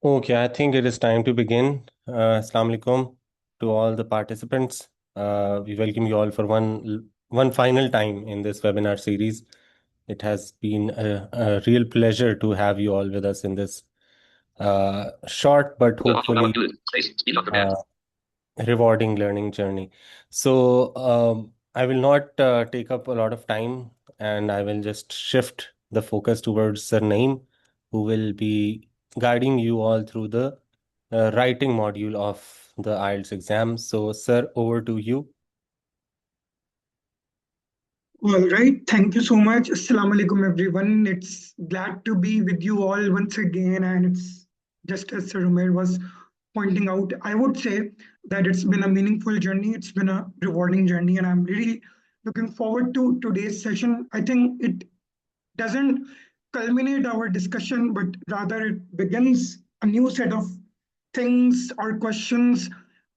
Okay, I think it is time to begin. Assalamu alaikum to all the participants. We welcome you all for one final time in this webinar series. It has been a real pleasure to have you all with us in this short but hopefully uh, rewarding learning journey. So I will not take up a lot of time, and I will just shift the focus towards Sir Naeem, who will be guiding you all through the writing module of the IELTS exam. So, sir, over to you. All right. Thank you so much. Assalamu alaikum, everyone. It's glad to be with you all once again. And it's just as Sir Umair was pointing out, I would say that it's been a meaningful journey. It's been a rewarding journey. And I'm really looking forward to today's session. I think it doesn't culminate our discussion, but rather it begins a new set of things or questions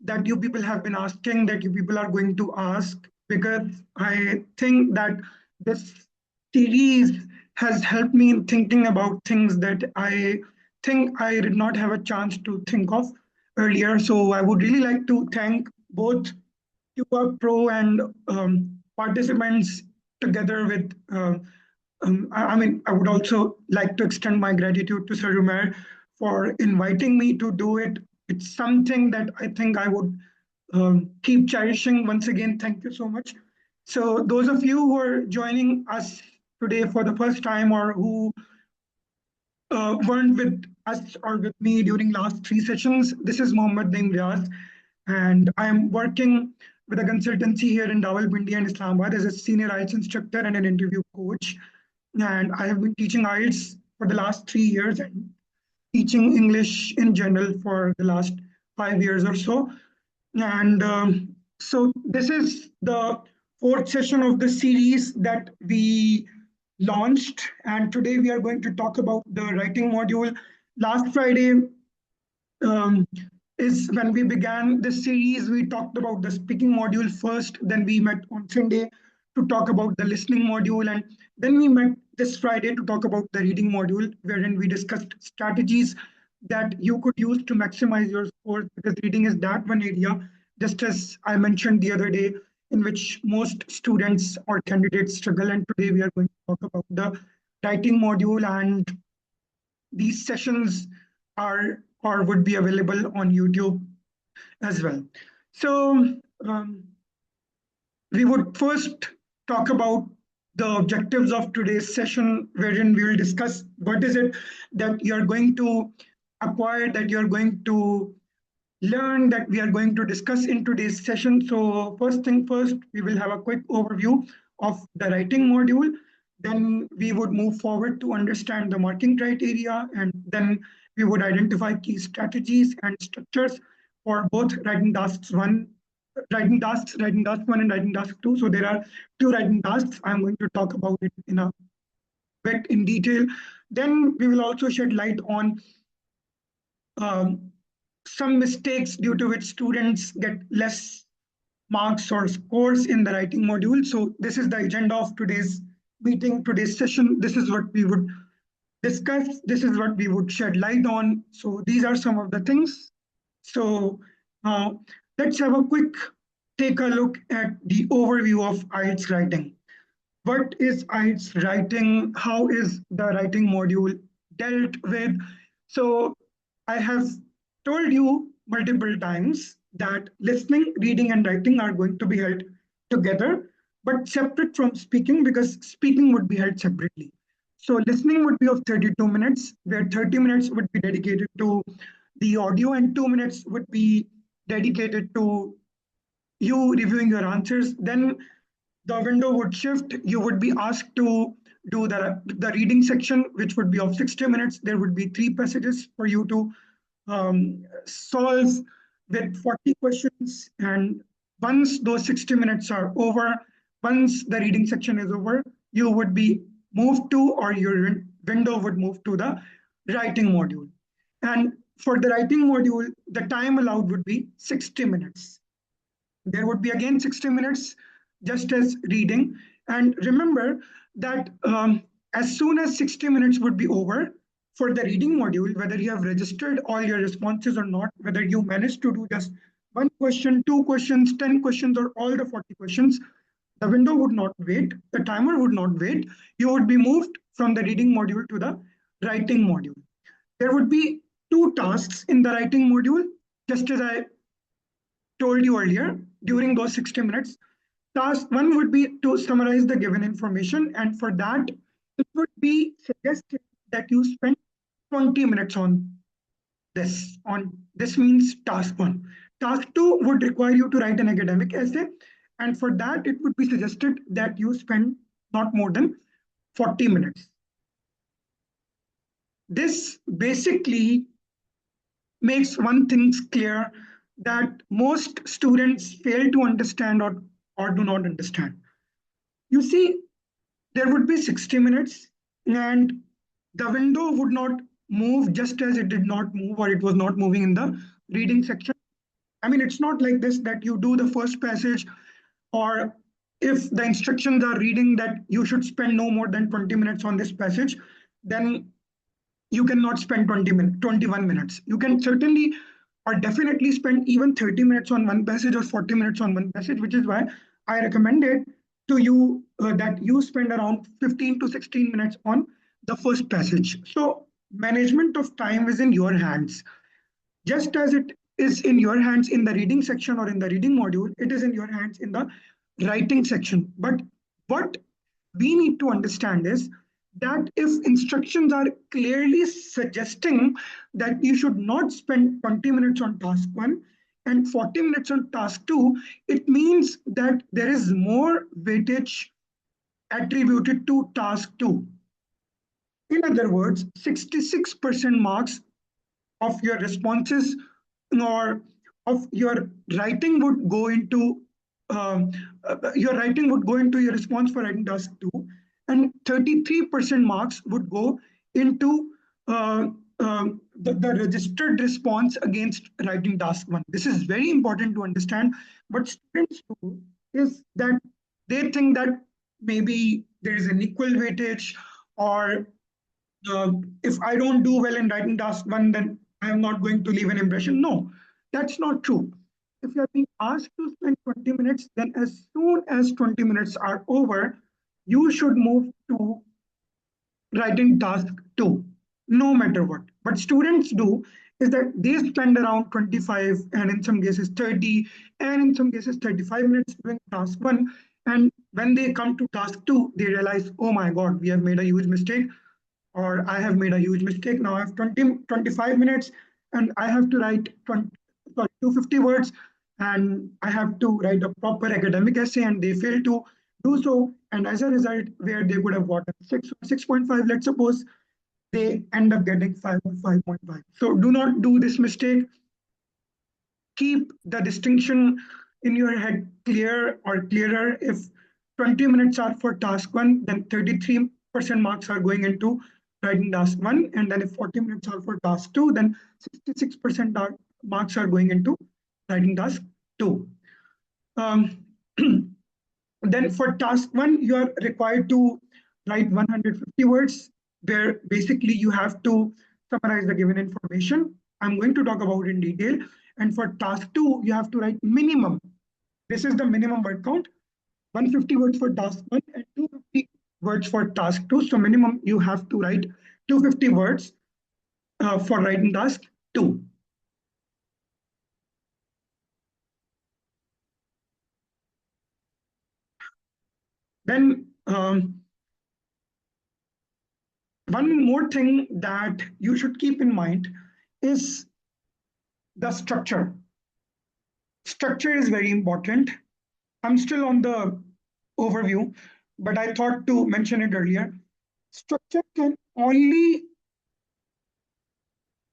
that you people have been asking, that you people are going to ask, because I think that this series has helped me in thinking about things that I think I did not have a chance to think of earlier. So I would really like to thank both Quva Pro and participants together with I mean, I would also like to extend my gratitude to Sir Umair for inviting me to do it. It's something that I think I would keep cherishing. Once again, thank you so much. So, those of you who are joining us today for the first time or who weren't with us or with me during last three sessions, this is Mohammad Naeem Riaz, and I am working with a consultancy here in Rawalpindi and Islamabad as a senior IELTS instructor and an interview coach. And I have been teaching IELTS for the last 3 years and teaching English in general for the last 5 years or so. And so this is the fourth session of the series that we launched. And today we are going to talk about the writing module. Last Friday um, is when we began this series. We talked about the speaking module first, then we met on Sunday to talk about the listening module, and then we met this Friday to talk about the reading module, wherein we discussed strategies that you could use to maximize your scores, because reading is that one area, just as I mentioned the other day, in which most students or candidates struggle. And today we are going to talk about the writing module, and these sessions are or would be available on YouTube as well. So we would first talk about the objectives of today's session, wherein we will discuss what is it that you're going to acquire, that you're going to learn, that we are going to discuss in today's session. So first thing first, we will have a quick overview of the writing module. Then we would move forward to understand the marking criteria, and then we would identify key strategies and structures for both writing tasks one and writing task two. So there are two writing tasks. I'm going to talk about it in a bit in detail. Then we will also shed light on um, some mistakes due to which students get less marks or scores in the writing module. So this is the agenda of today's meeting, today's session. This is what we would discuss. This is what we would shed light on. So these are some of the things. So uh, let's have a quick take a look at the overview of IELTS writing. What is IELTS writing? How is the writing module dealt with? So I have told you multiple times that listening, reading, and writing are going to be held together, but separate from speaking, because speaking would be held separately. So listening would be of 32 minutes, where 30 minutes would be dedicated to the audio and 2 minutes would be dedicated to you reviewing your answers. Then the window would shift. You would be asked to do the reading section, which would be of 60 minutes. There would be three passages for you to solve with 40 questions. And once those 60 minutes are over, once the reading section is over, you would be moved to, or your window would move to the writing module. And for the writing module, the time allowed would be 60 minutes. There would be again 60 minutes just as reading. And remember that as soon as 60 minutes would be over, for the reading module, whether you have registered all your responses or not, whether you managed to do just one question, two questions, 10 questions, or all the 40 questions, the window would not wait, the timer would not wait. You would be moved from the reading module to the writing module. There would be two tasks in the writing module, just as I told you earlier, during those 60 minutes. Task one would be to summarize the given information, and for that, it would be suggested that you spend 20 minutes on this. On this means task one. Task two would require you to write an academic essay, and for that, it would be suggested that you spend not more than 40 minutes. This basically makes one thing clear, that most students fail to understand or do not understand. You see, there would be 60 minutes and the window would not move just as it did not move or it was not moving in the reading section. I mean, it's not like this that you do the first passage, or if the instructions are reading that you should spend no more than 20 minutes on this passage, then you cannot spend 21 minutes. You can certainly or definitely spend even 30 minutes on one passage or 40 minutes on one passage, which is why I recommended to you that you spend around 15 to 16 minutes on the first passage. So management of time is in your hands. Just as it is in your hands in the reading section or in the reading module, it is in your hands in the writing section. But what we need to understand is that if instructions are clearly suggesting that you should not spend 20 minutes on task one and 40 minutes on task two, it means that there is more weightage attributed to task two. In other words, 66% marks of your responses or of your writing would go into your response for writing task two, and 33% marks would go into the registered response against writing task one. This is very important to understand. What students do is that they think that maybe there is an equal weightage, or if I don't do well in writing task one, then I am not going to leave an impression. No, that's not true. If you are being asked to spend 20 minutes, then as soon as 20 minutes are over, you should move to writing task two, no matter what. What students do is that they spend around 25 and in some cases 30 and in some cases 35 minutes doing task one. And when they come to task two, they realize, oh my God, we have made a huge mistake, or I have made a huge mistake. Now I have 25 minutes and I have to write 250 words, and I have to write a proper academic essay, and they fail to do so. And as a result, where they would have gotten 6 or 6.5, let's suppose, they end up getting 5 or 5.5. So do not do this mistake. Keep the distinction in your head clear or clearer. If 20 minutes are for task one, then 33% marks are going into writing task one. And then if 40 minutes are for task two, then 66% marks are going into writing task two. Then for task one, you are required to write 150 words, where basically you have to summarize the given information. I'm going to talk about in detail. And for task two, you have to write minimum. This is the minimum word count, 150 words for task one and 250 words for task two. So minimum, you have to write 250 words for writing task two. Then one more thing that you should keep in mind is the structure. Structure is very important. I'm still on the overview, but I thought to mention it earlier. Structure can only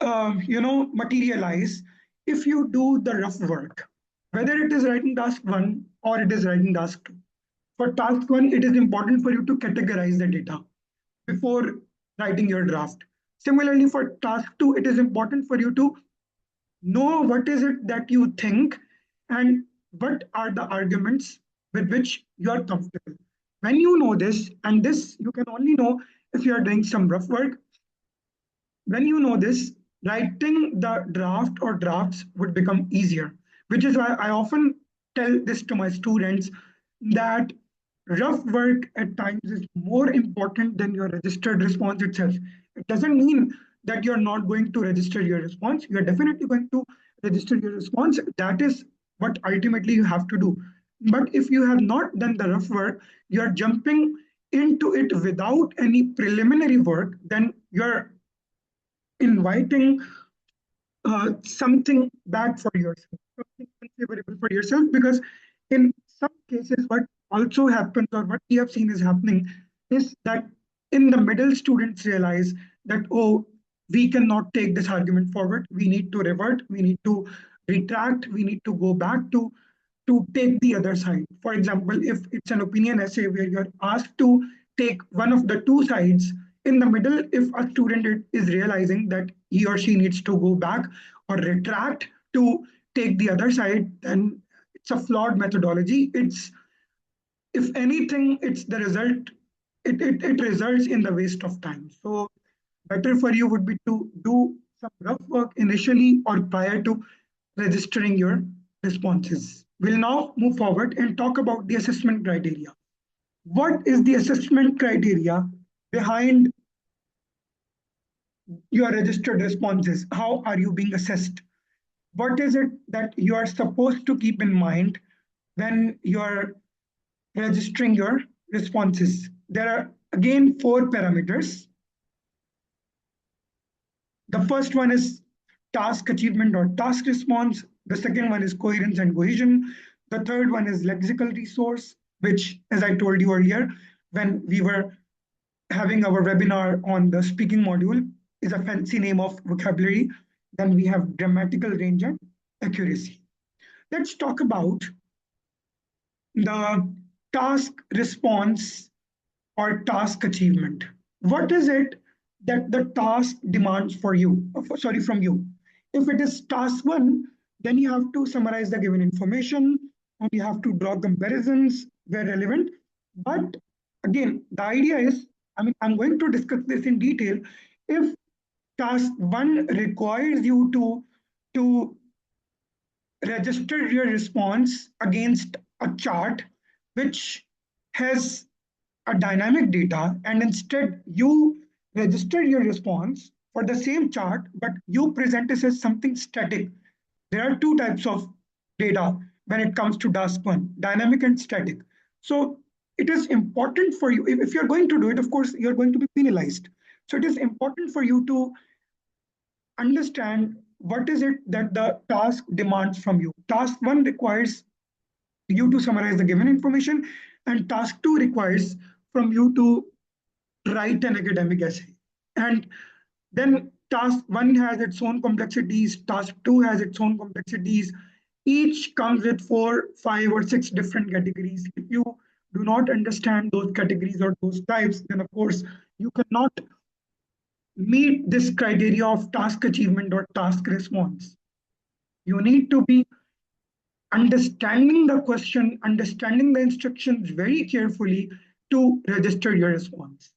materialize if you do the rough work, whether it is writing task one or it is writing task two. For task one, it is important for you to categorize the data before writing your draft. Similarly, for task two, it is important for you to know what is it that you think and what are the arguments with which you are comfortable. When you know this, and this you can only know if you are doing some rough work, when you know this, writing the draft or drafts would become easier, which is why I often tell this to my students that rough work at times is more important than your registered response itself. It doesn't mean that you're not going to register your response. You're definitely going to register your response. That is what ultimately you have to do. But if you have not done the rough work, you're jumping into it without any preliminary work, then you're inviting something bad for yourself, something unfavorable for yourself. Because in some cases, what also happens, or what we have seen is happening, is that in the middle, students realize that, oh, we cannot take this argument forward. We need to revert, we need to retract, we need to go back to take the other side. For example, if it's an opinion essay where you're asked to take one of the two sides, in the middle, if a student is realizing that he or she needs to go back or retract to take the other side, then it's a flawed methodology. It's, if anything, it's the result, it results in the waste of time. So better for you would be to do some rough work initially or prior to registering your responses. We'll now move forward and talk about the assessment criteria. What is the assessment criteria behind your registered responses? How are you being assessed? What is it that you are supposed to keep in mind when you're registering your responses? There are again four parameters. The first one is task achievement or task response. The second one is coherence and cohesion. The third one is lexical resource, which, as I told you earlier, when we were having our webinar on the speaking module, is a fancy name of vocabulary. Then we have grammatical range and accuracy. Let's talk about the task response or task achievement. What is it that the task demands for you, sorry, from you? If it is task one, then you have to summarize the given information and you have to draw comparisons where relevant. But again, the idea is, I mean, I'm going to discuss this in detail. If task one requires you to register your response against a chart which has a dynamic data, and instead you register your response for the same chart, but you present this as something static. There are two types of data when it comes to task one, dynamic and static. So it is important for you, if you're going to do it, of course, you're going to be penalized. So it is important for you to understand what is it that the task demands from you. Task one requires you to summarize the given information, and task two requires from you to write an academic essay. And then task one has its own complexities, task two has its own complexities. Each comes with 4, 5, or 6 different categories. If you do not understand those categories or those types, then of course you cannot meet this criteria of task achievement or task response. You need to be understanding the question, understanding the instructions very carefully to register your response.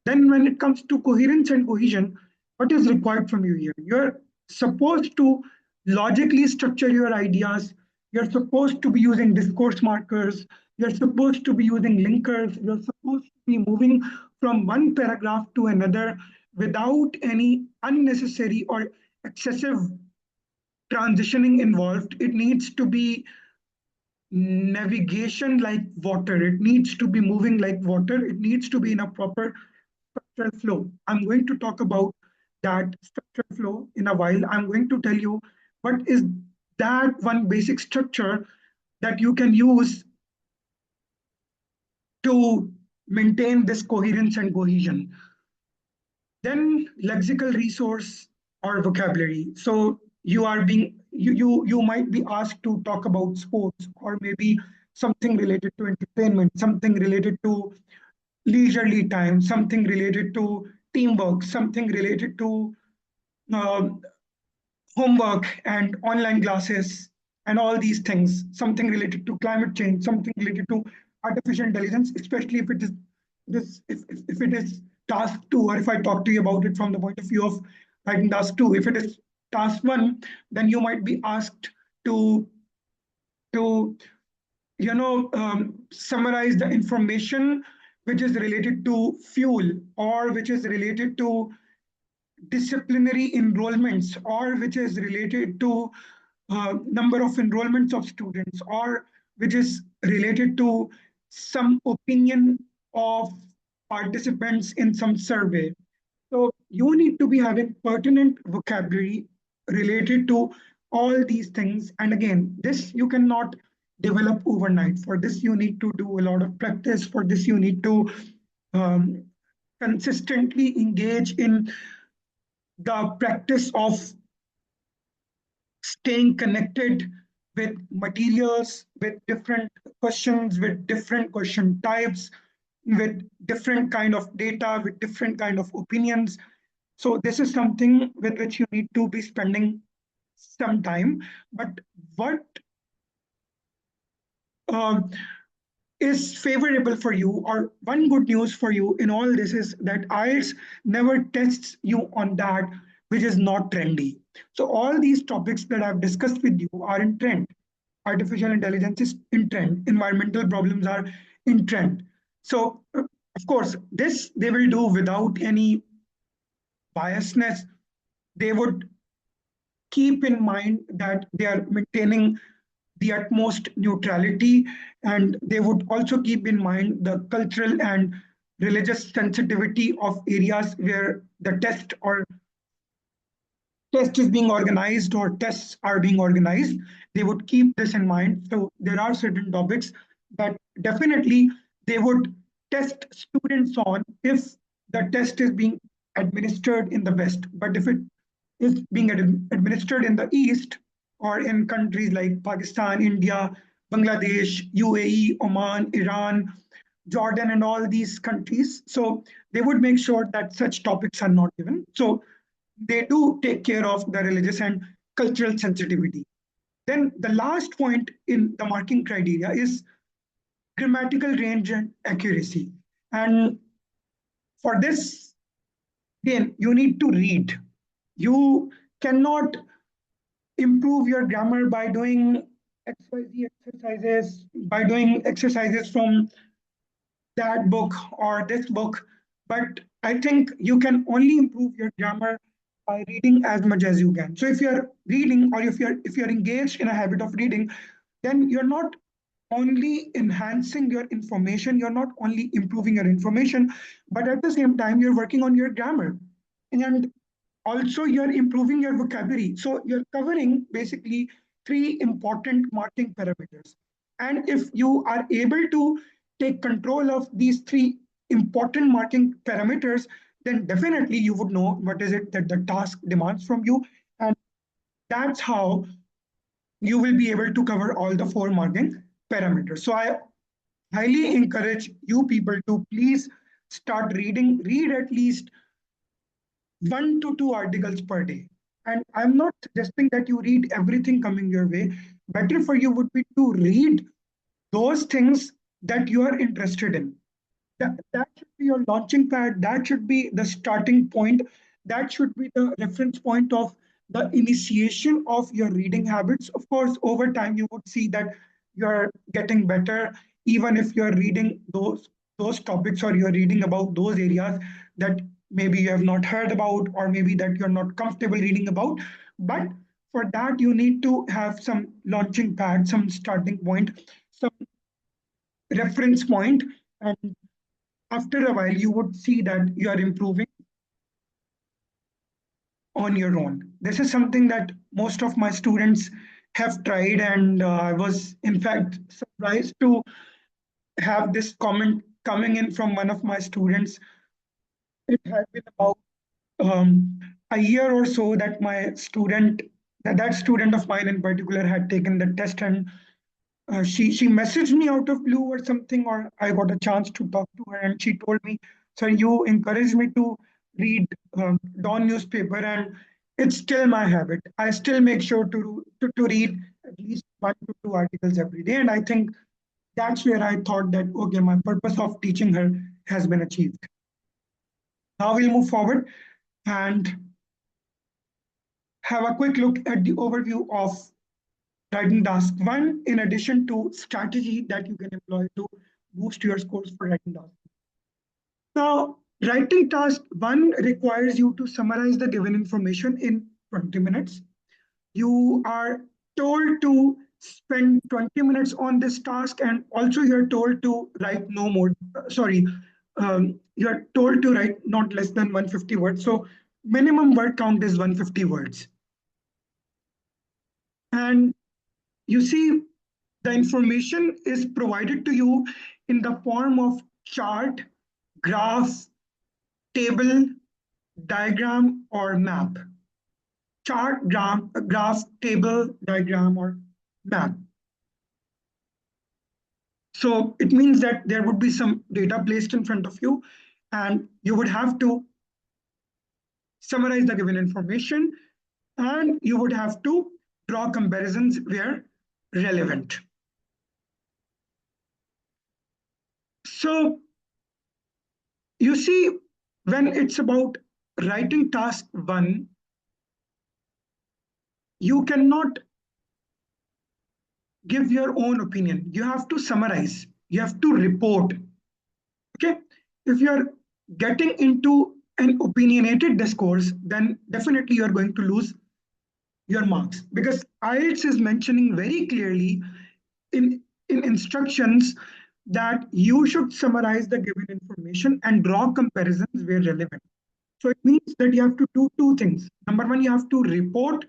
Then when it comes to coherence and cohesion, what is required from you here? You're supposed to logically structure your ideas. You're supposed to be using discourse markers. You're supposed to be using linkers. You're supposed to be moving from one paragraph to another without any unnecessary or excessive transitioning involved. It needs to be navigation like water. It needs to be moving like water. It needs to be in a proper structural flow. I'm going to talk about that structural flow in a while. I'm going to tell you what is that one basic structure that you can use to maintain this coherence and cohesion. Then lexical resource or vocabulary. So you might be asked to talk about sports, or maybe something related to entertainment, something related to leisurely time, something related to teamwork, something related to uh, homework and online classes and all these things, something related to climate change, something related to artificial intelligence, especially if it is if it is task two, or if I talk to you about it from the point of view of writing task 2. If it is task 1, then you might be asked to to summarize the information which is related to fuel, or which is related to disciplinary enrollments, or which is related to number of enrollments of students, or which is related to some opinion of participants in some survey. So you need to be having pertinent vocabulary related to all these things. And again, this you cannot develop overnight. For this, you need to do a lot of practice. For this, you need to um, consistently engage in the practice of staying connected with materials, with different questions, with different question types, with different kind of data, with different kind of opinions. So this is something with which you need to be spending some time. But what um, is favorable for you, or one good news for you in all this, is that IELTS never tests you on that which is not trendy. So all these topics that I've discussed with you are in trend. Artificial intelligence is in trend. Environmental problems are in trend. So of course, this they will do without any biasness. They would keep in mind that they are maintaining the utmost neutrality, and they would also keep in mind the cultural and religious sensitivity of areas where the test is being organized, or tests are being organized. They would keep this in mind. So there are certain topics that definitely they would test students on if the test is being administered in the West. But if it is being administered in the East, or in countries like Pakistan, India, Bangladesh, UAE, Oman, Iran, Jordan, and all these countries, so they would make sure that such topics are not given. So they do take care of the religious and cultural sensitivity. Then the last point in the marking criteria is grammatical range and accuracy. And for this, again, you need to read. You cannot improve your grammar by doing XYZ exercises, by doing exercises from that book or this book. But I think you can only improve your grammar by reading as much as you can. So if you're reading, or if you're engaged in a habit of reading, then you're not only enhancing your information, you're not only improving your information, but at the same time you're working on your grammar. And also you're improving your vocabulary. So you're covering basically three important marking parameters. And if you are able to take control of these three important marking parameters, then definitely you would know what is it that the task demands from you. And that's how you will be able to cover all the four marking parameters. So I highly encourage you people to please start reading, read at least 1 to 2 articles per day. And I'm not suggesting that you read everything coming your way. Better for you would be to read those things that you are interested in. That should be your launching pad. That should be the starting point. That should be the reference point of the initiation of your reading habits. Of course, over time, you would see that you're getting better, even if you're reading those topics, or you're reading about those areas that maybe you have not heard about, or maybe that you're not comfortable reading about. But for that, you need to have some launching pad, some starting point, some reference point, and after a while, you would see that you are improving on your own. This is something that most of my students have tried, and I was, in fact, surprised to have this comment coming in from one of my students. It had been about a year or so that that student of mine in particular had taken the test, and she messaged me out of blue or something, or I got a chance to talk to her, and she told me, "Sir, you encouraged me to read Dawn newspaper, and it's still my habit. I still make sure to read at least 1 to 2 articles every day." And I think that's where I thought that okay, my purpose of teaching her has been achieved. Now we'll move forward, and have a quick look at the overview of writing task 1 in addition to strategy that you can employ to boost your scores for writing task. Now, writing task 1 requires you to summarize the given information in 20 minutes. You are told to spend 20 minutes on this task, and also you're told to write no more, you're told to write not less than 150 words. So minimum word count is 150 words. And you see, the information is provided to you in the form of chart, graph, table, diagram, or map. Chart, graph, table, diagram, or map. So it means that there would be some data placed in front of you, and you would have to summarize the given information, and you would have to draw comparisons where relevant. So you see, when it's about writing task 1, you cannot give your own opinion. You have to summarize, you have to report. Okay, if you're getting into an opinionated discourse, then definitely you're going to lose your marks, because IELTS is mentioning very clearly in instructions that you should summarize the given information and draw comparisons where relevant. So it means that you have to do two things. Number one, you have to report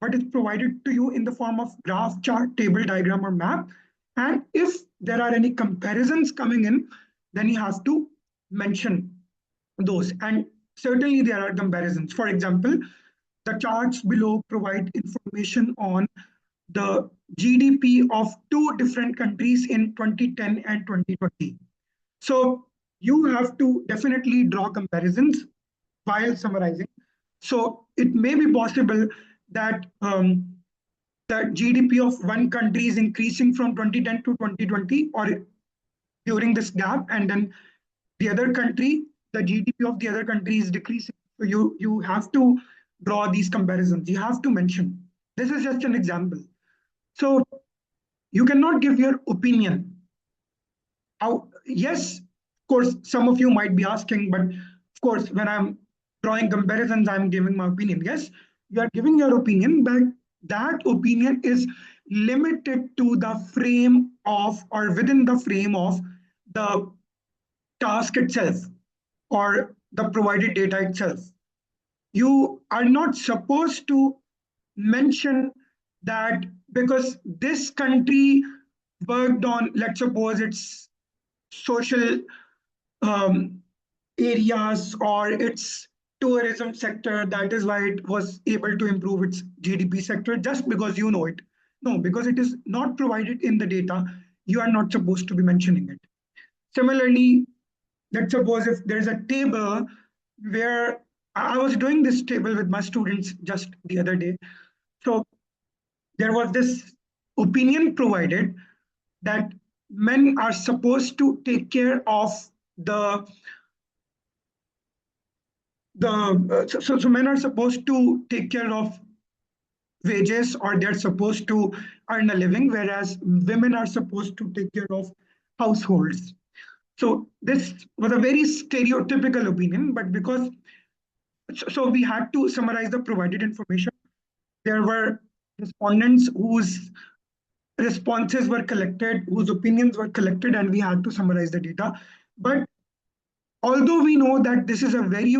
what is provided to you in the form of graph, chart, table, diagram, or map. And if there are any comparisons coming in, then you have to mention those. And certainly there are comparisons. For example, the charts below provide information on the GDP of two different countries in 2010 and 2020. So you have to definitely draw comparisons while summarizing. So it may be possible that the GDP of one country is increasing from 2010 to 2020 or during this gap, and then the other country, the GDP of the other country is decreasing. So you have to draw these comparisons. You have to mention. This is just an example. So you cannot give your opinion. Yes, of course, some of you might be asking, but of course, when I'm drawing comparisons, I'm giving my opinion. Yes, you are giving your opinion, but that opinion is limited to the frame of or within the frame of the task itself or the provided data itself. You are not supposed to mention that because this country worked on, let's suppose it's social um, areas or its tourism sector, that is why it was able to improve its GDP sector, just because you know it. No, because it is not provided in the data, you are not supposed to be mentioning it. Similarly, let's suppose if there's a table where I was doing this table with my students just the other day. So there was this opinion provided that men are supposed to take care of the so men are supposed to take care of wages, or they're supposed to earn a living, whereas women are supposed to take care of households. So this was a very stereotypical opinion, but because so we had to summarize the provided information. There were respondents whose responses were collected, whose opinions were collected, and we had to summarize the data. But although we know that this is a very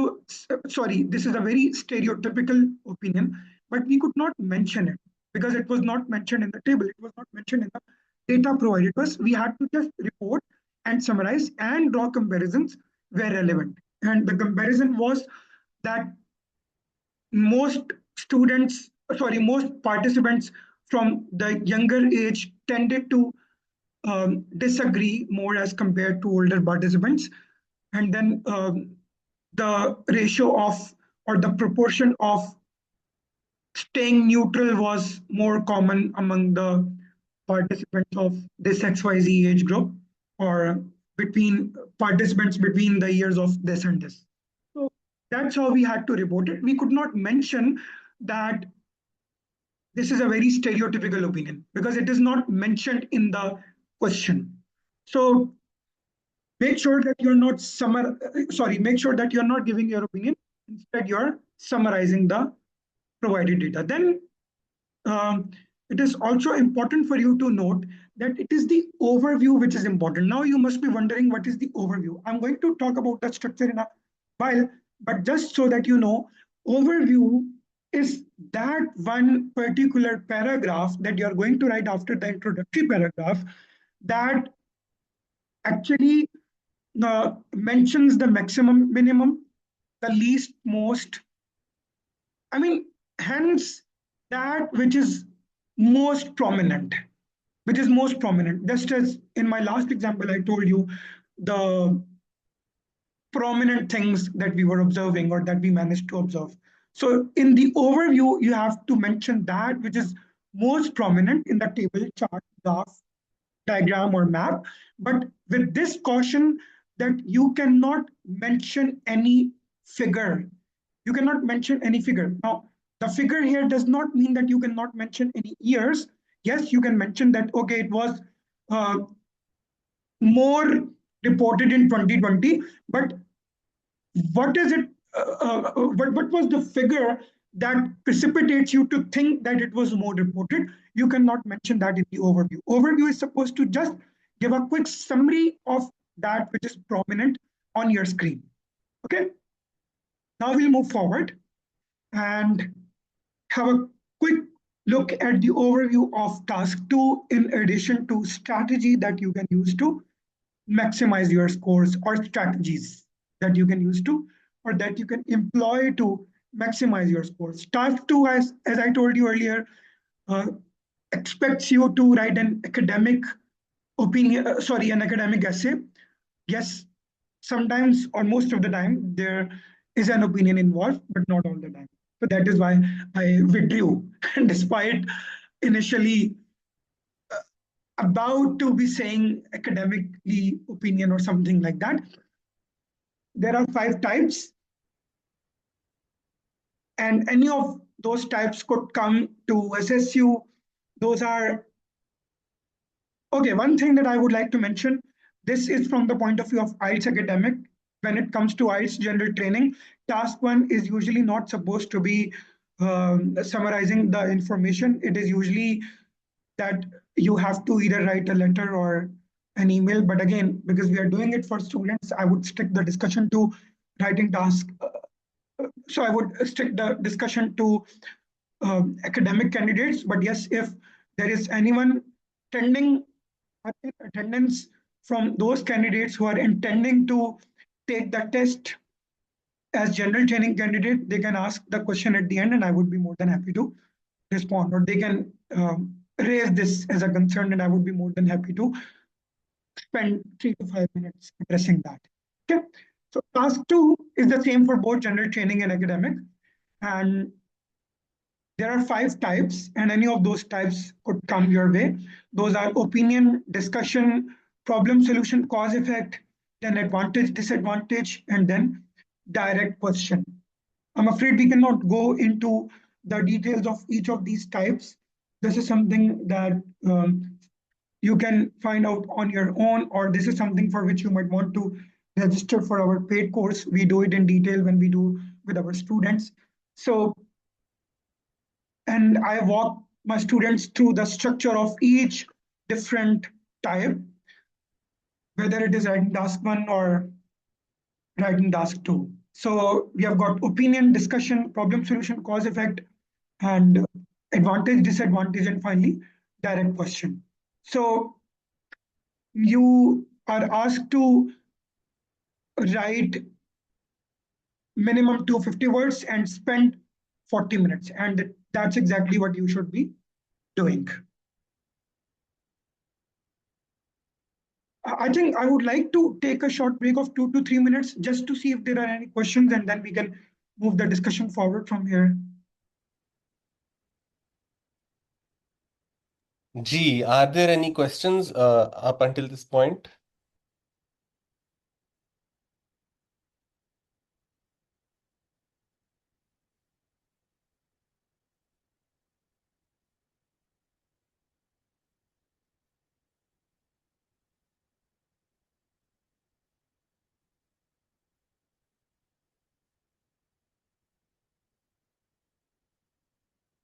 stereotypical opinion, but we could not mention it because it was not mentioned in the table, it was not mentioned in the data provided to us. We had to just report and summarize and draw comparisons where relevant. And the comparison was that most most participants from the younger age tended to disagree more as compared to older participants. And then the ratio of or the proportion of staying neutral was more common among the participants of this XYZ age group, or between participants between the years of this and this. So that's how we had to report it. We could not mention that this is a very stereotypical opinion because it is not mentioned in the question. So make sure that you're not make sure that you're not giving your opinion. Instead, you're summarizing the provided data. Then um, it is also important for you to note that it is the overview which is important. Now you must be wondering what is the overview. I'm going to talk about the structure in a while, but just so that you know, overview is that one particular paragraph that you're going to write after the introductory paragraph that actually mentions the maximum, minimum, the least, most. I mean, hence that which is most prominent, which is most prominent. Just as in my last example, I told you the prominent things that we were observing or that we managed to observe. So in the overview, you have to mention that which is most prominent in the table, chart, graph, diagram, or map. But with this caution that you cannot mention any figure. You cannot mention any figure. Now, the figure here does not mean that you cannot mention any years. Yes, you can mention that, okay, it was uh, more reported in 2020, but what is it? What was the figure that precipitates you to think that it was more reported? You cannot mention that in the overview. Overview is supposed to just give a quick summary of that which is prominent on your screen. Okay. Now we'll move forward and have a quick look at the overview of task 2 in addition to strategy that you can use to maximize your scores or strategies that you can use to or that you can employ to maximize your scores. Task 2, as I told you earlier, uh, expects you to write an academic an academic essay. Yes, sometimes or most of the time there is an opinion involved, but not all the time. So that is why I withdrew. And despite initially about to be saying academically opinion or something like that, there are 5 types, and any of those types could come to assess you. Those are okay. One thing that I would like to mention, this is from the point of view of IELTS academic. When it comes to IELTS general training, task 1 is usually not supposed to be summarizing the information. It is usually that you have to either write a letter or an email. But again, because we are doing it for students, I would stick the discussion to writing task. So I would stick the discussion to academic candidates. But yes, if there is anyone attending attendance from those candidates who are intending to take the test as general training candidate, they can ask the question at the end, and I would be more than happy to respond. Or they can raise this as a concern, and I would be more than happy to spend 3 to 5 minutes addressing that. Okay. So task 2 is the same for both general training and academic. And there are 5 types, and any of those types could come your way. Those are opinion, discussion, problem solution, cause effect, then advantage, disadvantage, and then direct question. I'm afraid we cannot go into the details of each of these types. This is something that you can find out on your own, or this is something for which you might want to register for our paid course. We do it in detail when we do with our students. So, and I walk my students through the structure of each different type, whether it is writing task 1 or writing task 2. So we have got opinion, discussion, problem solution, cause effect, and advantage, disadvantage, and finally direct question. So you are asked to write minimum 250 words and spend 40 minutes. And that's exactly what you should be doing. I think I would like to take a short break of 2 to 3 minutes just to see if there are any questions, and then we can move the discussion forward from here. Gee, are there any questions up until this point?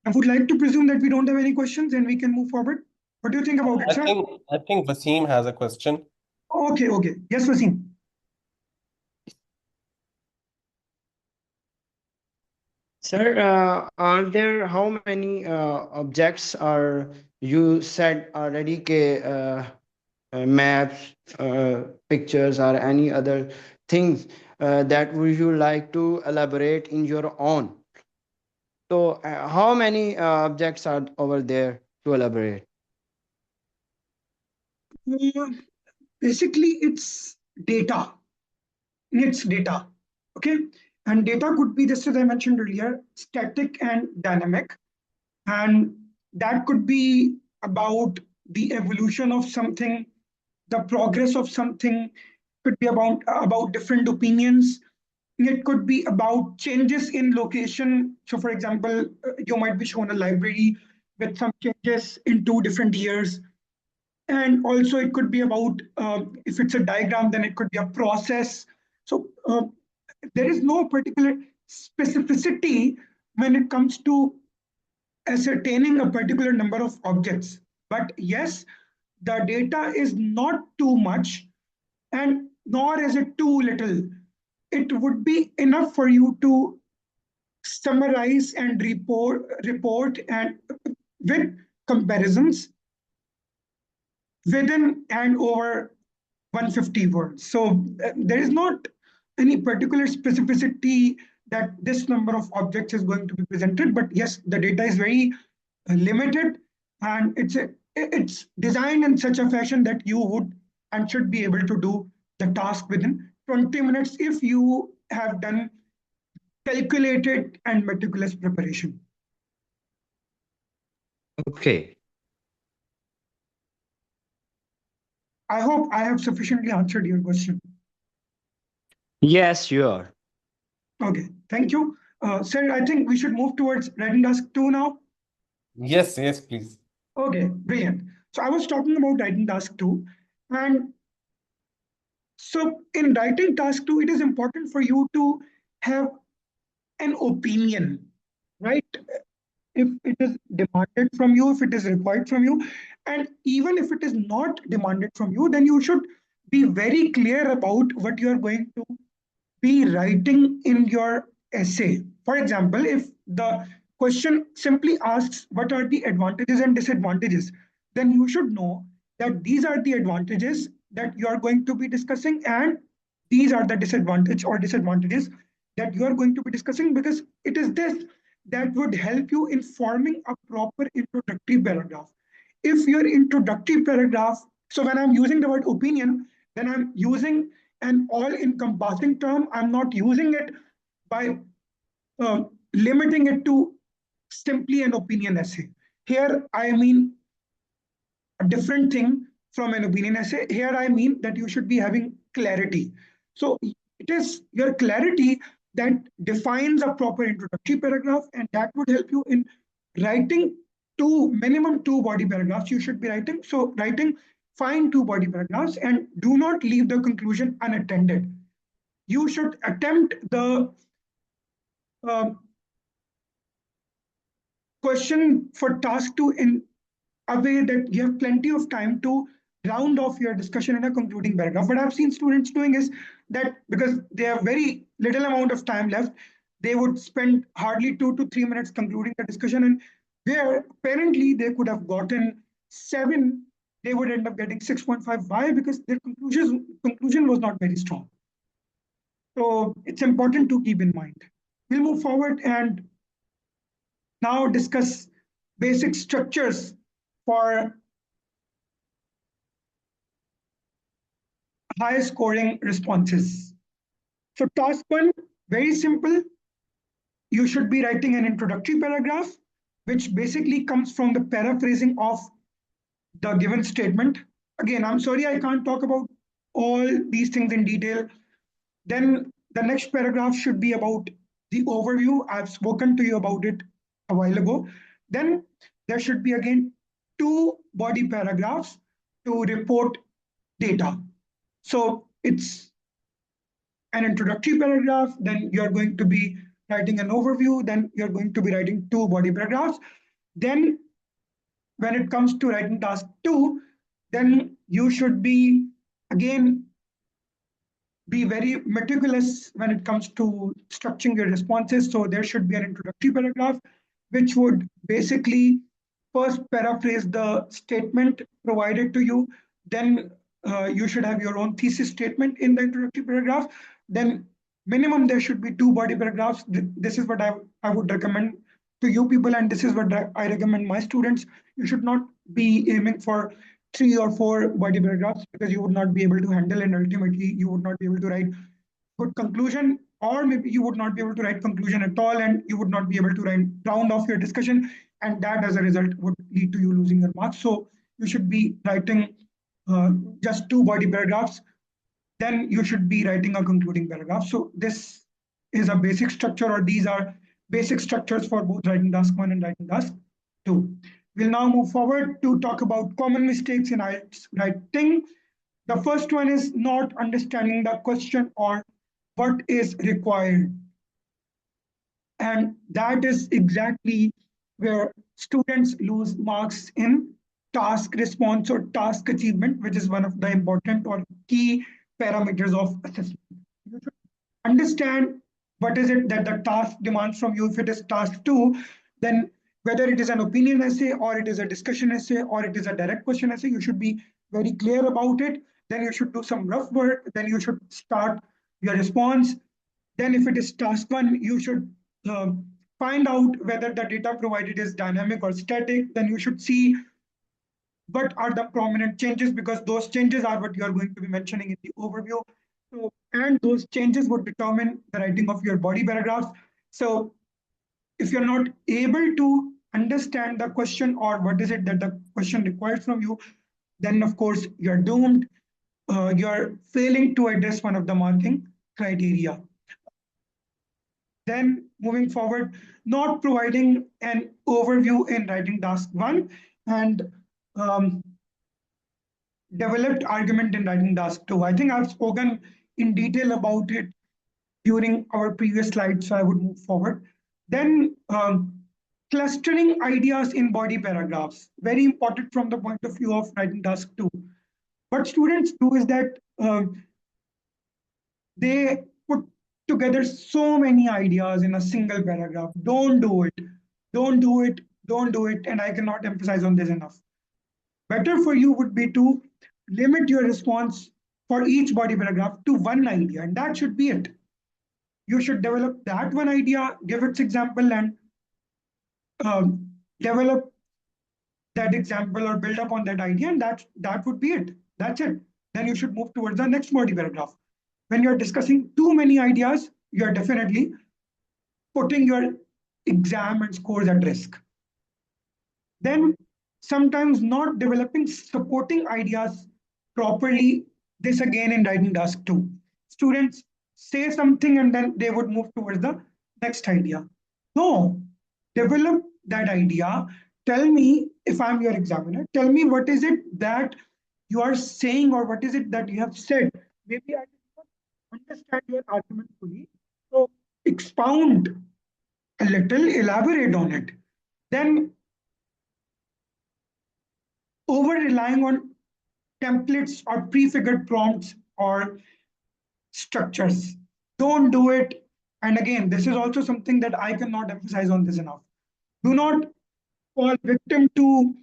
I would like to presume that we don't have any questions and we can move forward. What do you think about it, sir? I think Wasim has a question. Okay, okay. Yes, Wasim. Sir, are there how many objects are you said already? Maps, pictures, or any other things that would you like to elaborate in your own? So, how many objects are over there to elaborate? Uh, Basically, it's data. It's data. Okay. And data could be, just as I mentioned earlier, static and dynamic. And that could be about the evolution of something, the progress of something, could be about different opinions. It could be about changes in location. So, for example, you might be shown a library with some changes in 2 different years. And also, it could be about if it's a diagram, then it could be a process. So, there is no particular specificity when it comes to ascertaining a particular number of objects. But yes, the data is not too much and nor is it too little. It would be enough for you to summarize and report and with comparisons within and over 150 words. So there is not any particular specificity that this number of objects is going to be presented. But yes, the data is very limited, and it's designed in such a fashion that you would and should be able to do the task within 20 minutes if you have done calculated and meticulous preparation. Okay. I hope I have sufficiently answered your question. Yes, you are. Okay, thank you. Sir, I think we should move towards writing task 2 now. Yes, yes, please. Okay, brilliant. So I was talking about writing task 2. And so in writing task 2, it is important for you to have an opinion, right? If it is demanded from you, if it is required from you, and even if it is not demanded from you, then you should be very clear about what you are going to be writing in your essay. For example, if the question simply asks what are the advantages and disadvantages, then you should know that these are the advantages that you are going to be discussing, and these are the disadvantages that you are going to be discussing, because it is this that would help you in forming a proper introductory paragraph. If your introductory paragraph, so when I'm using the word opinion, then I'm using an all-encompassing term. I'm not using it by limiting it to simply an opinion essay. Here, I mean a different thing from an opinion essay. Here, I mean that you should be having clarity. So it is your clarity that defines a proper introductory paragraph, and that would help you in writing minimum two body paragraphs you should be writing. So writing fine two body paragraphs, and do not leave the conclusion unattended. You should attempt the uh, question for task 2 in a way that you have plenty of time to round off your discussion in a concluding paragraph. What I've seen students doing is that because they have very little amount of time left, they would spend hardly 2 to 3 minutes concluding the discussion, and where apparently they could have gotten 7, they would end up getting 6.5. Why? Because their conclusion was not very strong. So it's important to keep in mind. We'll move forward and now discuss basic structures for high scoring responses. So task 1, very simple. You should be writing an introductory paragraph, which basically comes from the paraphrasing of the given statement. Again, I'm sorry I can't talk about all these things in detail. Then the next paragraph should be about the overview. I've spoken to you about it a while ago. Then there should be again 2 body paragraphs to report data. So it's an introductory paragraph, then you're going to be writing an overview, then you're going to be writing 2 body paragraphs. Then when it comes to writing task 2, then you should be again be very meticulous when it comes to structuring your responses. So there should be an introductory paragraph, which would basically first paraphrase the statement provided to you. Then you should have your own thesis statement in the introductory paragraph. Then minimum there should be 2 body paragraphs. This is what I would recommend to you people, and this is what I recommend my students. You should not be aiming for 3 or 4 body paragraphs, because you would not be able to handle, and ultimately you would not be able to write good conclusion, or maybe you would not be able to write conclusion at all, and you would not be able to round off your discussion, and that as a result would lead to you losing your marks. So you should be writing just 2 body paragraphs, then you should be writing a concluding paragraph. So this is a basic structure, or these are basic structures for both writing task 1 and writing task 2. We'll now move forward to talk about common mistakes in IELTS writing. The first one is not understanding the question or what is required. And that is exactly where students lose marks in task response or task achievement, which is one of the important or key parameters of assessment. You should understand what is it that the task demands from you. If it is task 2, then whether it is an opinion essay or it is a discussion essay or it is a direct question essay, you should be very clear about it. Then you should do some rough work. Then you should start your response. Then if it is task 1, you should find out whether the data provided is dynamic or static. Then you should see what are the prominent changes, because those changes are what you are going to be mentioning in the overview. So, and those changes would determine the writing of your body paragraphs. So if you're not able to understand the question or what is it that the question requires from you, then of course you're doomed. You're failing to address one of the marking criteria. Then moving forward, not providing an overview in writing task 1 and developed argument in writing task 2. I think I've spoken in detail about it during our previous slide, so I would move forward. Then clustering ideas in body paragraphs, very important from the point of view of writing task 2. What students do is that they put together so many ideas in a single paragraph. Don't do it. Don't do it. Don't do it. And I cannot emphasize on this enough. Better for you would be to limit your response for each body paragraph to one idea, and that should be it. You should develop that one idea, give its example, and develop that example or build up on that idea, and that would be it. That's it. Then you should move towards the next body paragraph. When you're discussing too many ideas, you're definitely putting your exam and scores at risk. Then sometimes not developing supporting ideas properly. This again in writing task 2. Students say something and then they would move towards the next idea. No, develop that idea. Tell me, if I'm your examiner, tell me what is it that you are saying or what is it that you have said. Maybe I did not understand your argument fully. So expound a little, elaborate on it. Then over relying on templates or prefigured prompts or structures. Don't do it. And again, this is also something that I cannot emphasize on this enough. Do not fall victim to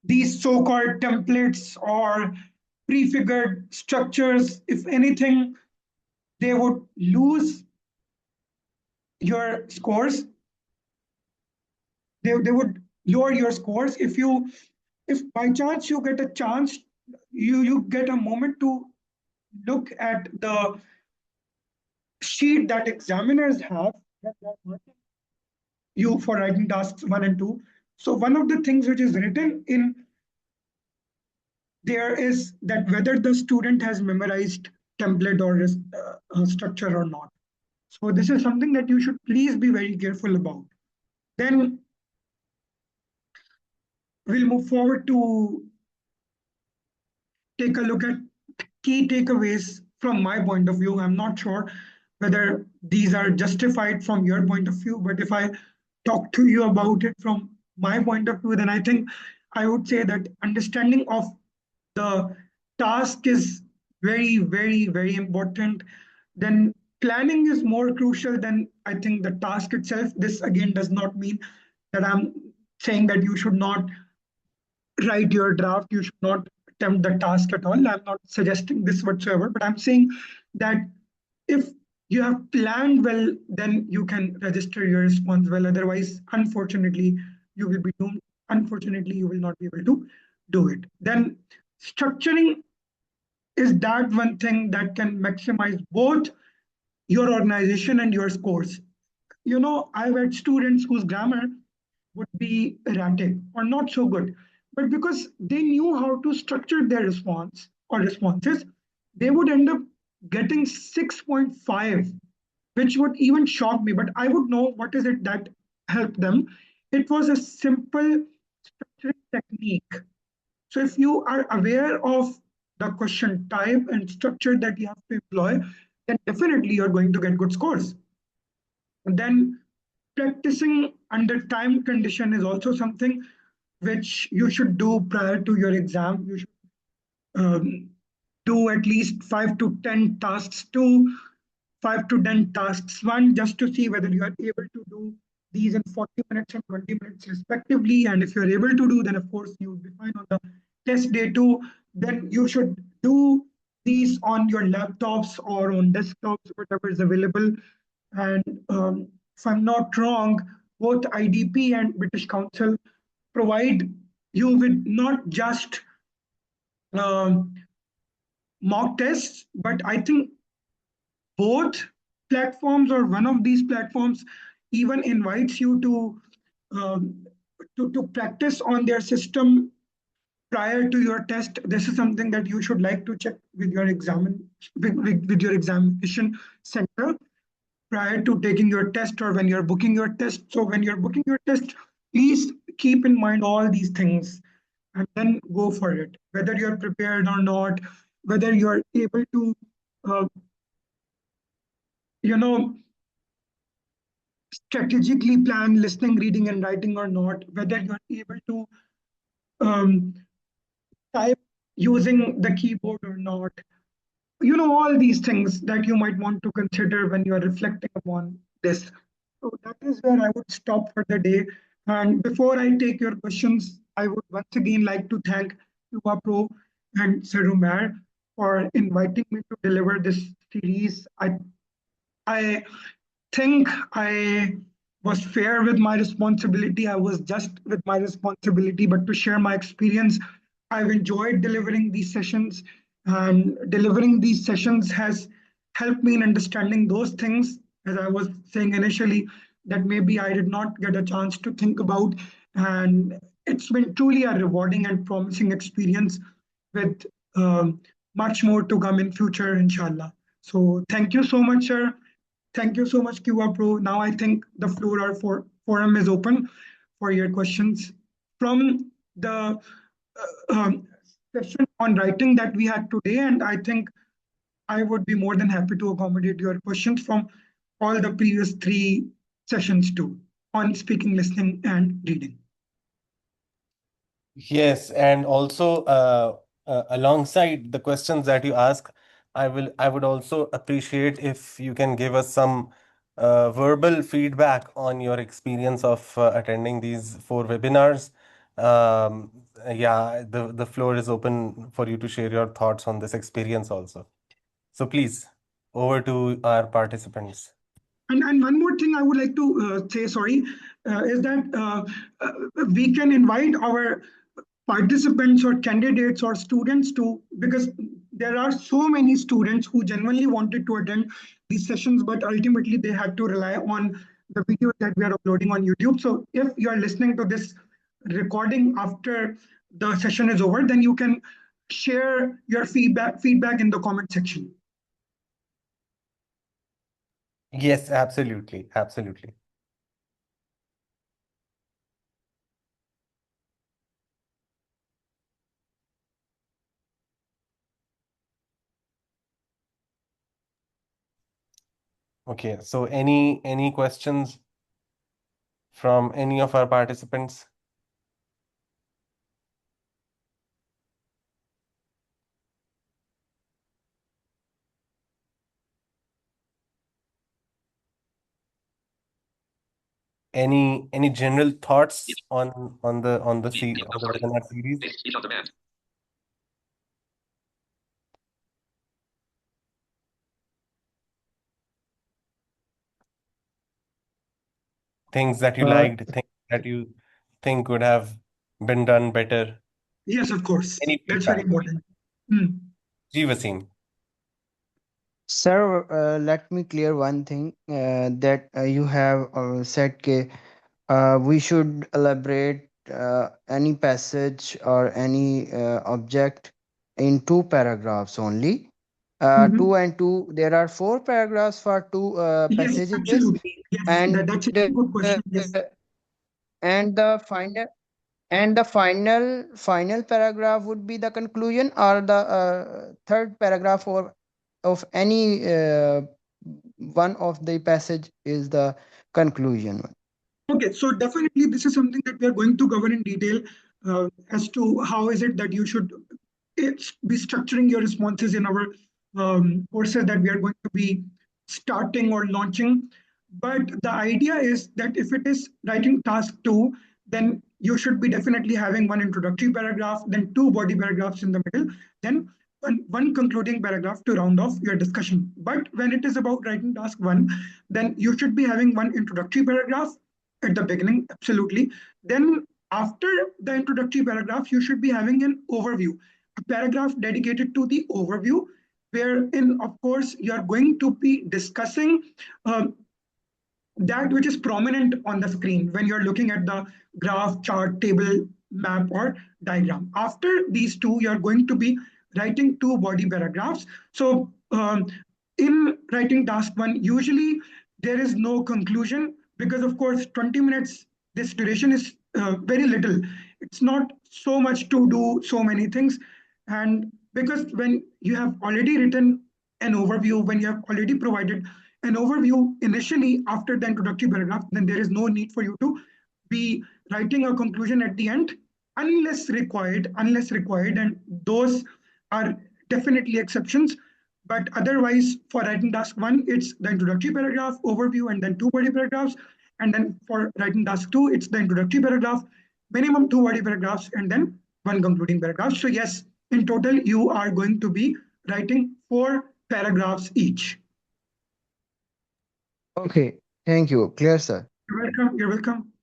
these so-called templates or prefigured structures. If anything, they would lose your scores. They would lower your scores. If by chance you get a chance, you get a moment to look at the sheet that examiners have that are marking you for writing tasks 1 and 2. So one of the things which is written in there is that whether the student has memorized template or structure or not. So this is something that you should please be very careful about. Then we'll move forward to take a look at key takeaways from my point of view. I'm not sure whether these are justified from your point of view, but if I talk to you about it from my point of view, then I think I would say that understanding of the task is very, very, very important. Then planning is more crucial than I think the task itself. This again does not mean that I'm saying that you should not write your draft, you should not attempt the task at all. I'm not suggesting this whatsoever, but I'm saying that if you have planned well, then you can register your response well. Otherwise, unfortunately, you will be doomed. Unfortunately, you will not be able to do it. Then structuring is that one thing that can maximize both your organization and your scores. I've had students whose grammar would be erratic or not so good, but because they knew how to structure their response or responses, they would end up getting 6.5, which would even shock me. But I would know what is it that helped them. It was a simple structuring technique. So if you are aware of the question type and structure that you have to employ, then definitely you're going to get good scores. And then practicing under time condition is also something which you should do prior to your exam. You should do at least 5 to 10 tasks one, just to see whether you are able to do these in 40 minutes and 20 minutes respectively. And if you're able to do, then of course you will be fine on the test day too. Then you should do these on your laptops or on desktops, whatever is available. And if I'm not wrong, both IDP and British Council provide you with not just um, mock tests, but I think both platforms or one of these platforms even invites you um, to practice on their system prior to your test. This is something that you should like to check with your with your examination center prior to taking your test or when you're booking your test. So when you're booking your test, please keep in mind all these things and then go for it. Whether you're prepared or not, whether you're able to, uh, you know, strategically plan listening, reading, and writing or not, whether you're able to um, type using the keyboard or not. All these things that you might want to consider when you are reflecting upon this. So that is where I would stop for the day. And before I take your questions, I would once again like to thank Quva Pro and Sarumer for inviting me to deliver this series. I think I was fair with my responsibility. I was just with my responsibility, but to share my experience, I've enjoyed delivering these sessions, and delivering these sessions has helped me in understanding those things, as I was saying initially, that maybe I did not get a chance to think about. And it's been truly a rewarding and promising experience with much more to come in future, inshallah. So thank you so much, sir. Thank you so much, Quva Pro. Now I think the floor or forum is open for your questions. From the session on writing that we had today, and I think I would be more than happy to accommodate your questions from all the previous three sessions too, on speaking, listening, and reading. Yes, and also alongside the questions that you ask, I would also appreciate if you can give us some verbal feedback on your experience of attending these 4 webinars. Um, yeah, the floor is open for you to share your thoughts on this experience also. So please, over to our participants. And one more thing I would like to say, sorry, is that we can invite our participants or candidates or students to, because there are so many students who genuinely wanted to attend these sessions, but ultimately they had to rely on the videos that we are uploading on YouTube. So if you are listening to this recording after the session is over, then you can share your feedback in the comment section. Yes, absolutely, absolutely. Okay, so any questions from any of our participants? Any general thoughts on the webinar series? Things that you liked, things that you think would have been done better. Yes, of course. Any That's very feedback? important. Ji Wasim. Sir, let me clear one thing that you have said ke, we should elaborate any passage or any object in two paragraphs only. Two Mhm. and two, there are four paragraphs for two Yes, passages, absolutely. Yes, and that's a good question. Yes. and the final final paragraph would be the conclusion, or the third paragraph or of any one of the passage is the conclusion one. Okay, so definitely this is something that we are going to cover in detail as to how is it that you should be structuring your responses in our courses that we are going to be starting or launching. But the idea is that if it is writing task two, then you should be definitely having one introductory paragraph, then two body paragraphs in the middle, then one concluding paragraph to round off your discussion. But when it is about writing task one, then you should be having one introductory paragraph at the beginning, absolutely. Then after the introductory paragraph, you should be having an overview, a paragraph dedicated to the overview, wherein, of course, you are going to be discussing uh, that which is prominent on the screen when you're looking at the graph, chart, table, map, or diagram. After these two, you're going to be writing two body paragraphs. So in writing task one, usually there is no conclusion because, of course, 20 minutes, this duration is very little. It's not so much to do so many things. And because when you have already written an overview, when you have already provided an overview initially after the introductory paragraph, then there is no need for you to be writing a conclusion at the end unless required, and those are definitely exceptions. But otherwise, for writing task one, it's the introductory paragraph, overview, and then two body paragraphs. And then for writing task two, it's the introductory paragraph, minimum two body paragraphs, and then one concluding paragraph. So yes, in total, you are going to be writing four paragraphs each. Okay, thank you, clear, sir. You're welcome. You're welcome.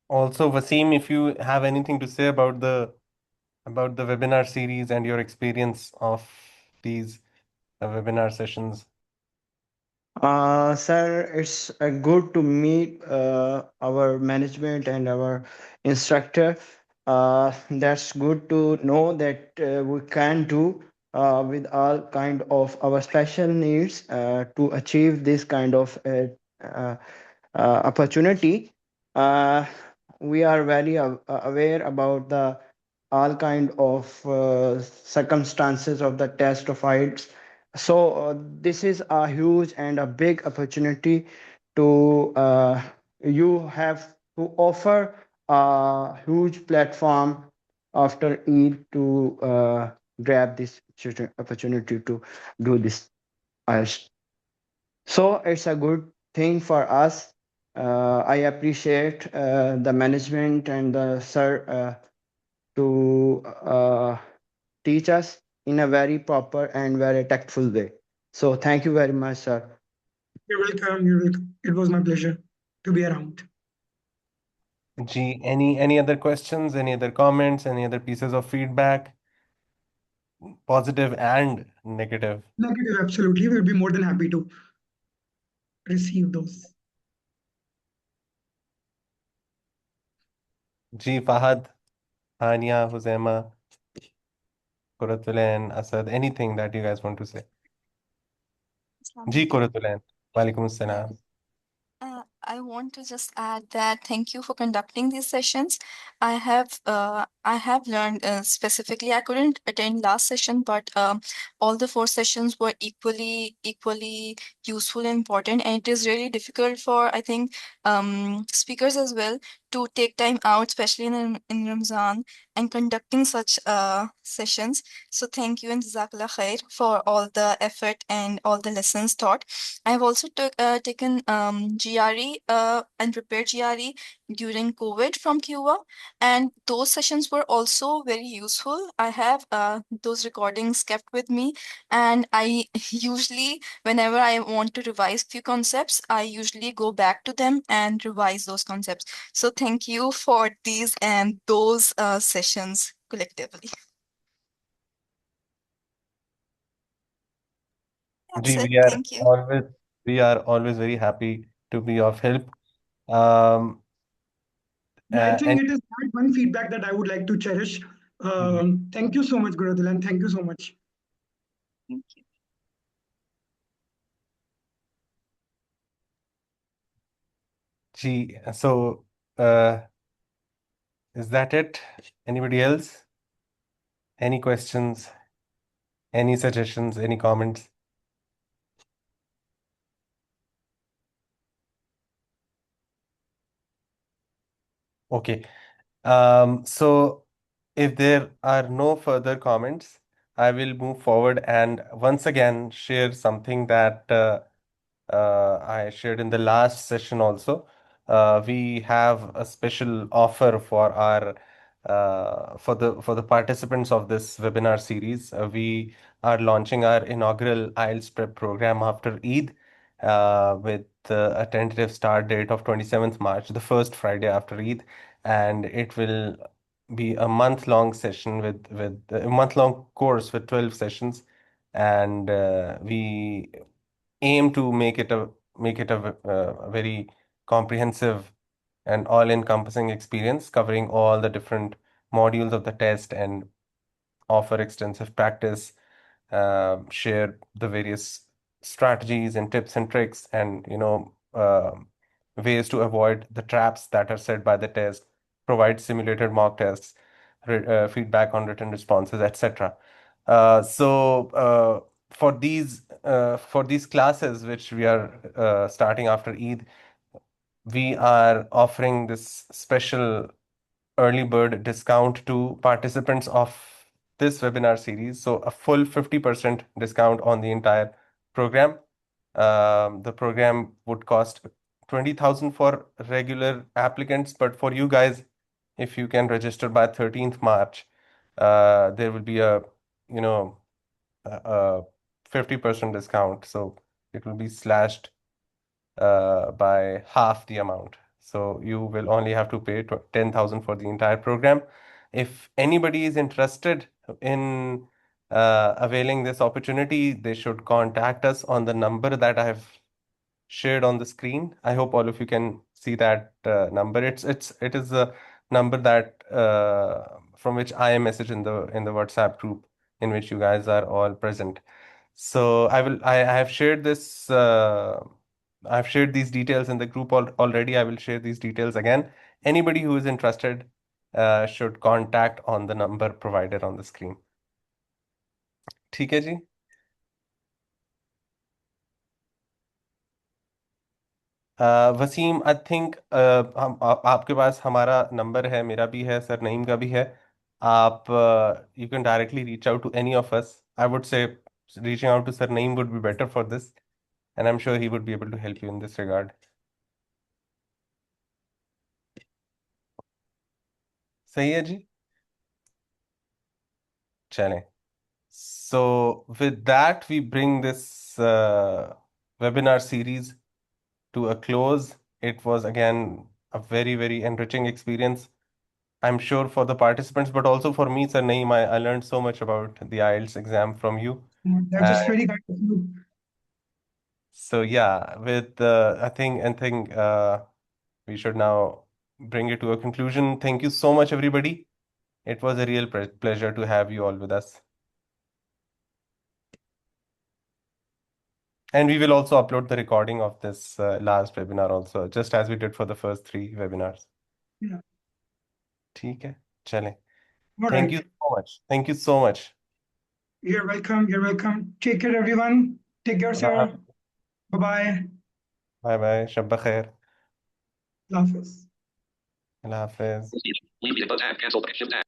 Also, Wasim, if you have anything to say about the webinar series and your experience of these webinar sessions. Sir, it's good to meet our management and our instructor. That's good to know that we can do with all kind of our special needs to achieve this kind of uh, opportunity. Uh, we are very aware about the all kind of circumstances of the test of IELTS. So this is a huge and a big opportunity to you have to offer a huge platform after Eid to grab this opportunity to do this IELTS. So it's a good thing for us. I appreciate the management and the sir to teach us in a very proper and very tactful way. So thank you very much, sir. You're welcome. You're welcome. It was my pleasure to be around. Gee, any other questions, any other comments, any other pieces of feedback, positive and negative? Negative, absolutely. We'll be more than happy to receive those. Gee, Fahad, Hania, Huzaima, Kuratulan, Asad, anything that you guys want to say? Gee, Assalamualaikum. Kuratulan. Walaikum Assalam. I want to just add that thank you for conducting these sessions. I have I have learned specifically. I couldn't attend last session, but all the 4 sessions were equally useful and important. And it is really difficult for, I think, speakers as well to take time out, especially in Ramzan, and conducting such sessions. So thank you and Jazakallah Khair for all the effort and all the lessons taught. I have also taken GRE and prepared GRE during COVID from Quva, and those sessions were also very useful. I have those recordings kept with me, and I usually, whenever I want to revise few concepts, I usually go back to them and revise those concepts. So thank you for these and those sessions collectively. That's Ji, it. we are Thank you. always we are always very happy to be of help. Um, Yeah, I think and it is that one feedback that I would like to cherish. Thank you so much, Gurudil, and thank you so much. Thank you. Ji, so uh, is that it? Anybody else? Any questions? Any suggestions? Any comments? Okay. So if there are no further comments, I will move forward and once again share something that I shared in the last session also. We have a special offer for our for the participants of this webinar series. We are launching our inaugural IELTS prep program after Eid with a tentative start date of 27th March, the first Friday after Eid, and it will be a month-long session with a month-long course with 12 sessions, and we aim to make it a very comprehensive and all-encompassing experience covering all the different modules of the test and offer extensive practice, share the various strategies and tips and tricks, and ways to avoid the traps that are set by the test, provide simulated mock tests, feedback on written responses, etc. For these classes which we are starting after Eid, we are offering this special early bird discount to participants of this webinar series. So a full 50% discount on the entire program. The program would cost 20,000 for regular applicants, but for you guys, if you can register by 13th March, there will be you know, a 50% discount. So it will be slashed by half the amount. So you will only have to pay 10,000 for the entire program. If anybody is interested in availing this opportunity, they should contact us on the number that I have shared on the screen. I hope all of you can see that number. It is a number that from which I message in the WhatsApp group in which you guys are all present. So I have shared this I've shared these details in the group already. I will share these details again. Anybody who is interested should contact on the number provided on the screen. ठीक है जी? Wasim, I think आपके पास हमारा number है, मेरा भी है, sir Naeem का भी है. आप you can directly reach out to any of us. I would say reaching out to Sir Naeem would be better for this, and I'm sure he would be able to help you in this regard. सही है जी? चलें. So with that, we bring this webinar series to a close. It was again a very enriching experience. I'm sure for the participants, but also for me, Sir Naeem, I learned so much about the IELTS exam from you. That is And very kind of you. so yeah, with I think we should now bring it to a conclusion. Thank you so much, everybody. It was a real pleasure to have you all with us. And we will also upload the recording of this last webinar also, just as we did for the first 3 webinars. Yeah. ठीक है, चलें. All Thank right. you so much. Thank you so much. You're welcome. You're welcome. Take care, everyone. Take care, sir. Bye-bye. Bye bye. Shabba khair. Allah Hafiz. Allah Hafiz. Leave the tab. Cancel. Shift tab.